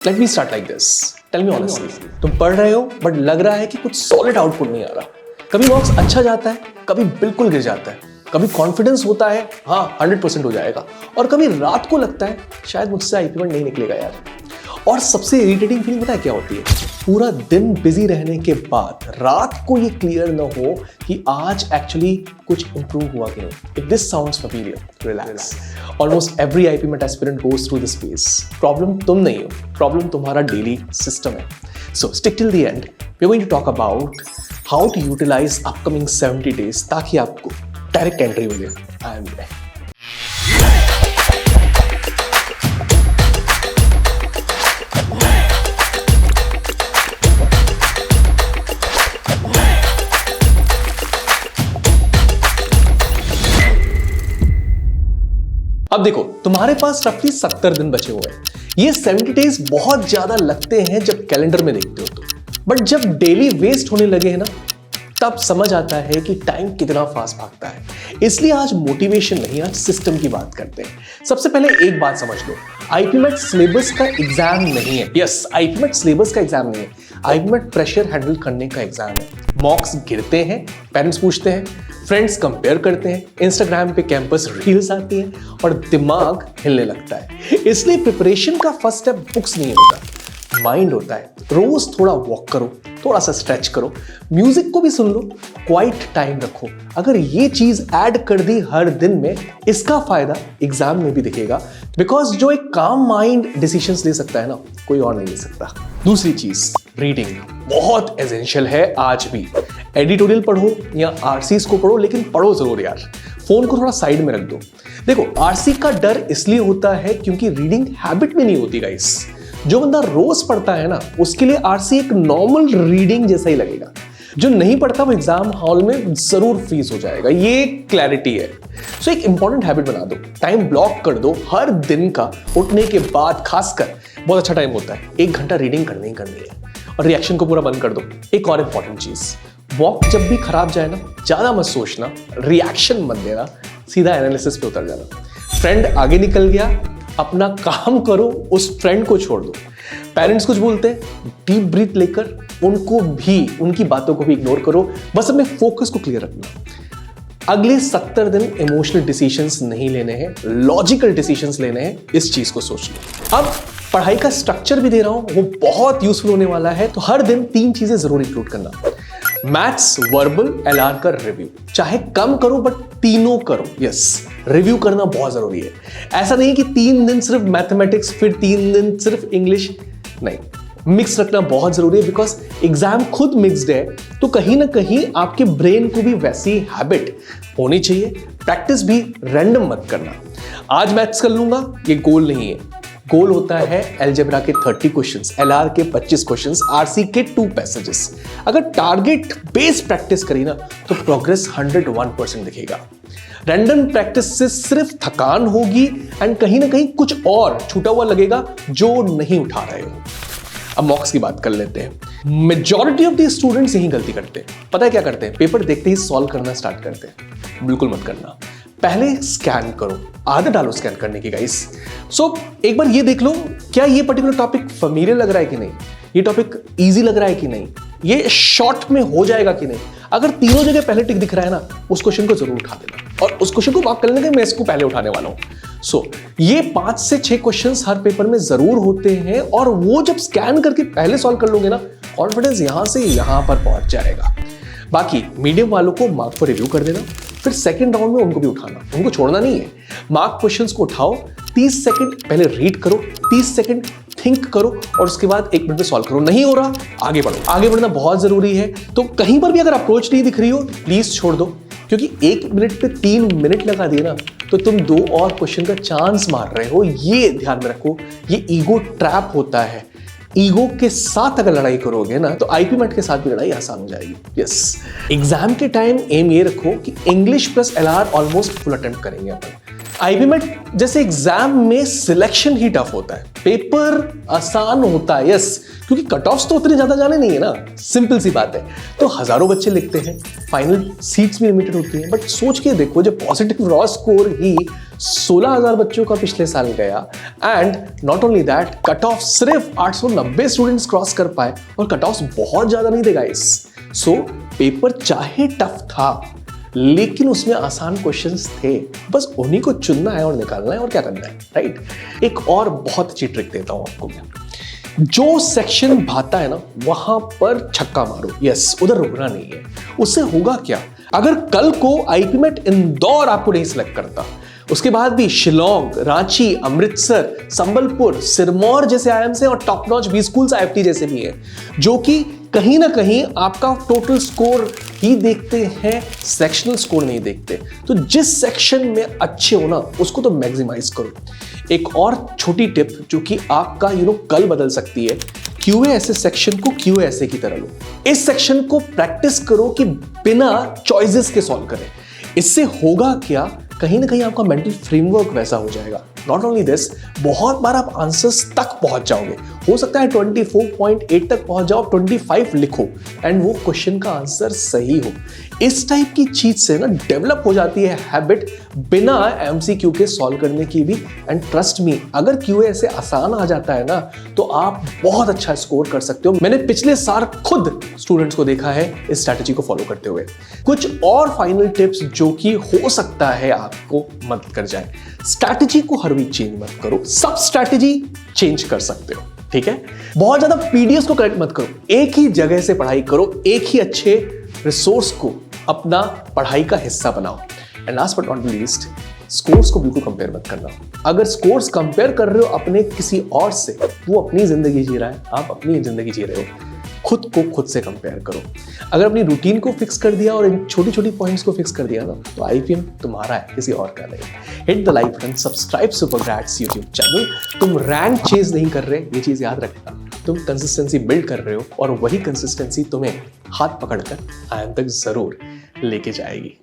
Late me start like this. Tell me honestly, तुम पढ़ रहे हो बट लग रहा है कि कुछ सॉलिड आउटपुट नहीं आ रहा। कभी मार्क्स अच्छा जाता है, कभी बिल्कुल गिर जाता है, कभी कॉन्फिडेंस होता है हाँ 100% हो जाएगा, और कभी रात को लगता है शायद मुझसे आईपीमेंट नहीं निकलेगा यार। और सबसे इरिटेटिंग फीलिंग पता है क्या होती है? पूरा दिन बिजी रहने के बाद रात को ये क्लियर ना हो कि आज एक्चुअली कुछ इंप्रूव हुआ कि नहीं। If this sounds familiar, relax. Almost every IPMAT aspirant goes through this phase. Problem तुम नहीं हो, प्रॉब्लम तुम्हारा डेली सिस्टम है। So stick till the end. We are going to talk about how to utilize upcoming 70 days ताकि आपको direct entry मिले। I am back. अब देखो, तुम्हारे पास रफली 70 दिन बचे हुए हैं। ये 70 डेज बहुत ज्यादा लगते हैं जब कैलेंडर में देखते हो तो, बट जब डेली वेस्ट होने लगे हैं ना, तब समझ आता है कि टाइम कितना फास्ट भागता है। इसलिए आज मोटिवेशन नहीं, आज सिस्टम की बात करते हैं। सबसे पहले एक बात समझ लो, आईपीमेट सिलेबस का एग्जाम नहीं है। यस, आईपीमेट सिलेबस का एग्जाम नहीं है, आईपीमेट प्रेशर हैंडल करने का एग्जाम है। मॉक्स गिरते हैं, पेरेंट्स पूछते हैं, फ्रेंड्स कंपेयर करते हैं, इंस्टाग्राम पे कैंपस रील्स आती हैं और दिमाग हिलने लगता है। इसलिए प्रिपरेशन का फर्स्ट स्टेप बुक्स नहीं होता, माइंड होता है। रोज थोड़ा वॉक करो, थोड़ा सा स्ट्रेच करो, म्यूजिक को भी सुन लो, क्वाइट टाइम रखो। अगर ये चीज ऐड कर दी हर दिन में, इसका फायदा एग्जाम में भी दिखेगा। बिकॉज जो एक काम माइंड डिसीजंस ले सकता है ना, कोई और नहीं ले सकता। दूसरी चीज, रीडिंग बहुत एसेंशियल है आज भी। एडिटोरियल पढ़ो या आरसीज को पढ़ो, लेकिन पढ़ो जरूर यार। फोन को थोड़ा साइड में रख दो। देखो, आरसी का डर इसलिए होता है क्योंकि रीडिंग हैबिट में नहीं होती गाइस। जो बंदा रोज पढ़ता है ना, उसके लिए आरसी एक नॉर्मल रीडिंग जैसा ही लगेगा। जो नहीं पढ़ता वो एग्जाम हॉल में जरूर फ्रीज हो जाएगा, ये क्लैरिटी है। सो एक इंपॉर्टेंट हैबिट बना दो, टाइम ब्लॉक कर दो हर दिन का। उठने के बाद खासकर बहुत अच्छा टाइम होता है, 1 घंटा रीडिंग करनी ही करनी है। और रिएक्शन को पूरा बंद कर दो। एक और इंपॉर्टेंट चीज, वॉक जब भी खराब जाए ना, ज्यादा मत सोचना, रिएक्शन मत देना, सीधा एनालिसिस पे उतर जाना। फ्रेंड आगे निकल गया, अपना काम करो, उस ट्रेंड को छोड़ दो। पेरेंट्स कुछ बोलते हैं, डीप ब्रीथ लेकर उनको भी, उनकी बातों को भी इग्नोर करो। बस अपने फोकस को क्लियर रखना। अगले 70 दिन इमोशनल डिसीजंस नहीं लेने हैं, लॉजिकल डिसीजंस लेने हैं। इस चीज को सोच लो। अब पढ़ाई का स्ट्रक्चर भी दे रहा हूं, वो बहुत यूजफुल होने वाला है। तो हर दिन 3 चीजें जरूर इंक्लूड करना। मैथ्स, वर्बल, एलआर का रिव्यू। चाहे कम करो बट तीनों करो। यस, रिव्यू करना बहुत जरूरी है। ऐसा नहीं कि 3 दिन सिर्फ मैथमेटिक्स, फिर 3 दिन सिर्फ इंग्लिश, नहीं। मिक्स रखना बहुत जरूरी है, बिकॉज एग्जाम खुद मिक्स्ड है। तो कहीं ना कहीं आपके ब्रेन को भी वैसी हैबिट होनी चाहिए। प्रैक्टिस भी रैंडम मत करना। आज मैथ्स कर लूंगा, ये गोल नहीं है। गोल होता है अलजेब्रा के 30 क्वेश्चंस, एलआर के 25 क्वेश्चंस, आरसी के 2 पैसेजेस। अगर टारगेट बेस्ड प्रैक्टिस करी ना, तो प्रोग्रेस 101% दिखेगा। रैंडम प्रैक्टिस से सिर्फ थकान होगी एंड कहीं ना कहीं कुछ और छूटा हुआ लगेगा जो नहीं उठा रहे हो। अब मॉक्स की बात कर लेते हैं। मेजॉरिटी ऑफ द स्टूडेंट्स यही गलती करते हैं। पता है क्या करते हैं? पेपर देखते ही सॉल्व करना स्टार्ट करते हैं। बिल्कुल मत करना। पहले स्कैन करो, आदत डालो स्कैन करने की गाइस। सो एक बार ये देख लो, क्या ये पर्टिकुलर टॉपिक फैमिलियर लग रहा है कि नहीं, ये टॉपिक इजी लग रहा है कि नहीं, ये शॉर्ट में हो जाएगा कि नहीं। अगर तीनों जगह पहले टिक दिख रहा है ना, उस क्वेश्चन को जरूर उठा देना, और उस क्वेश्चन को मार्क कर लेना कि मैं इसको पहले उठाने वाला हूं। सो ये 5 से 6 क्वेश्चंस हर पेपर में जरूर होते हैं, और वो जब स्कैन करके पहले सॉल्व कर लोगे ना, कॉन्फिडेंस यहां से यहां पर पहुंच जाएगा। बाकी मीडियम वालों को मार्क पर रिव्यू कर देना, फिर सेकंड राउंड में उनको भी उठाना, उनको छोड़ना नहीं है। मार्क क्वेश्चंस को उठाओ, 30 सेकंड पहले रीड करो, 30 सेकंड थिंक करो, और उसके बाद 1 मिनट में सॉल्व करो। नहीं हो रहा, आगे बढ़ो। आगे बढ़ना बहुत जरूरी है। तो कहीं पर भी अगर अप्रोच नहीं दिख रही हो, प्लीज छोड़ दो, क्योंकि 1 मिनट पे 3 मिनट लगा दिए ना, तो तुम 2 और क्वेश्चन का चांस मार रहे हो। ये ध्यान में रखो, ये ईगो ट्रैप होता है। ईगो के साथ अगर लड़ाई करोगे ना, तो आईपीमेट के साथ भी लड़ाई आसान हो जाएगी। यस, एग्जाम के टाइम एम ये रखो कि English plus LR almost full attempt करेंगे अपन। आईबीएमएट जैसे एग्जाम में सिलेक्शन ही टफ होता है, पेपर आसान होता है, यस, क्योंकि कट ऑफ्स तो उतने ज्यादा जाने नहीं है ना, सिंपल सी बात है। तो हजारों बच्चे लिखते हैं, फाइनल सीट्स भी लिमिटेड होती हैं, बट सोच के देखो जब पॉजिटिव रॉ स्कोर ही 16,000 बच्चों का पिछले साल गया, and not only that, cut off सिर्फ 890 स्टूडेंट्स क्रॉस कर पाए, और कट ऑफ बहुत ज्यादा नहीं थे गाइस। सो पेपर चाहे टफ था लेकिन उसमें आसान क्वेश्चंस थे, बस उन्हीं को चुनना है और निकालना है, और क्या करना है, राइट। एक और बहुत अच्छी ट्रिक देता हूं आपको मैं, जो सेक्शन भाता है ना वहां पर छक्का मारो, यस, उधर रुकना नहीं है। उससे होगा क्या, अगर कल को आईपीएमएट इंदौर आपको नहीं सिलेक्ट करता, उसके बाद भी शिलोंग, रांची, अमृतसर, संबलपुर, सिरमौर जैसे आईएम्स हैं, और top notch B schools IFT जैसे भी हैं, जो कि कहीं ना कहीं आपका टोटल स्कोर ही देखते हैं, सेक्शनल स्कोर नहीं देखते। तो जिस सेक्शन में अच्छे हो ना उसको तो मैक्सिमाइज करो। एक और छोटी टिप जो कि आपका कल बदल सकती है, क्यूएएसए सेक्शन को क्यूएसए की तरह लो। इस सेक्शन को प्रैक्टिस करो कि बिना चॉइसेस के सॉल्व करें। इससे होगा क्या, कहीं ना कहीं आपका मेंटल फ्रेमवर्क वैसा हो जाएगा। नॉट ओनली दिस, बहुत बार आप आंसर्स तक पहुंच जाओगे, हो सकता है 24.8 तक पहुंच जाओ, 25 लिखो एंड वो क्वेश्चन का आंसर सही हो। इस टाइप की चीज से ना डेवलप हो जाती है हैबिट बिना एमसीक्यू के सॉल्व करने की भी। एंड ट्रस्ट मी, अगर क्यूएसए आसान आ जाता है ना तो आप बहुत अच्छा स्कोर कर सकते हो। मैंने पिछले साल खुद स्टूडेंट्स को देखा है इस स्ट्रैटेजी को फॉलो करते हुए। कुछ और फाइनल टिप्स जो कि हो सकता है आपको मदद कर जाए। स्ट्रैटेजी को हर वीक चेंज मत करो, सब स्ट्रैटेजी चेंज कर सकते हो, ठीक है। बहुत ज्यादा पीडीएफ को करेक्ट मत करो, एक ही जगह से पढ़ाई करो, एक ही अच्छे रिसोर्स को अपना पढ़ाई का हिस्सा बनाओ। And last but not least, scores को बिल्कुल कंपेयर मत करना। अगर स्कोर्स कंपेयर कर रहे हो अपने किसी और से, वो अपनी जिंदगी जी रहा है, आप अपनी जिंदगी जी रहे हो, खुद को खुद से कंपेयर करो। अगर अपनी रूटीन को फिक्स कर दिया और इन छोटी छोटी पॉइंट्स को फिक्स कर दिया ना, तो आईपीएम तुम्हारा है, किसी और का नहीं। Hit the like button, subscribe Super Grads YouTube channel. तुम रैंक चेज नहीं कर रहे, ये चीज याद रखना, तुम कंसिस्टेंसी बिल्ड कर रहे हो, और वही कंसिस्टेंसी तुम्हें हाथ पकड़कर आईएम तक जरूर लेके जाएगी।